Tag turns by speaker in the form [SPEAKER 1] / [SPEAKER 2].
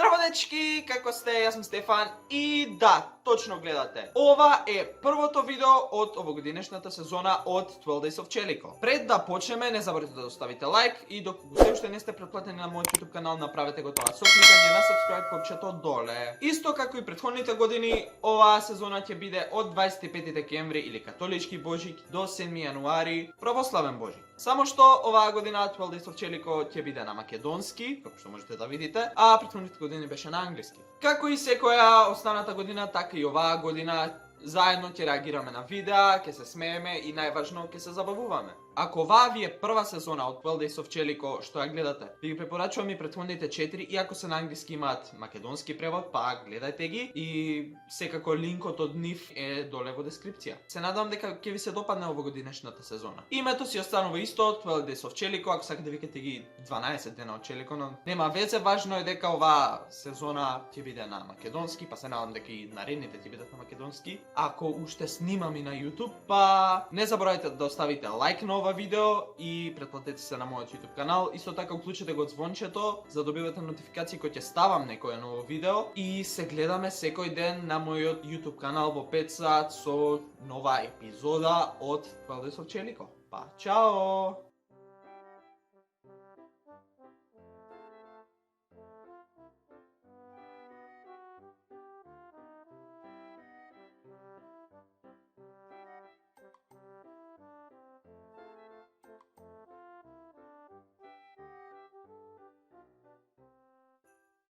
[SPEAKER 1] Здраво дечки, како сте? Јас сум Стефан и да, точно гледате. Ова е првото видео од овогодинешната сезона од 12 Days of Cheliko. Пред да почнеме, не заборавете да оставите лайк и доколку се уште не сте претплатени на мојот YouTube канал, направете го тоа со кликање на subscribe копчето доле. Исто како и претходните години, оваа сезона ќе биде од 25 декември или католички Божик до 7 јануари православен Божик. Само што оваа година 12 Days of Cheliko ќе биде на македонски, како што можете да видите, а претходните години беше на англиски. Како и секоја останата година, така и оваа година заедно ќе реагираме на видеа, ќе се смееме и најважно ќе се забавуваме. Ако оваа ви е прва сезона од 12 Days of Cheliko што ја гледате, ви ги препорачувам и претходните 4, иако се на англиски имаат македонски превод, па гледајте ги и секако линкот од нив е доле во дескрипција. Се надам дека ќе ви се допадне овогодинешната сезона. Името си останува исто од 12 Days of Cheliko, ако сакате викате ги 12 дена од Cheliko, но нема везе, важно е дека оваа сезона ќе биде на македонски, па се надам дека и наредните ќе бидат на македонски. Ако уште снимам и на YouTube, па не заборавајте да оставите лайк на ова видео и претплатете се на мојот YouTube канал. Исто така уклучете го звончето за да добивате нотификации кога ќе ставам некое ново видео и се гледаме секој ден на мојот YouTube канал во 5 сат со нова епизода од 12 Days of Cheliko. Па, чао!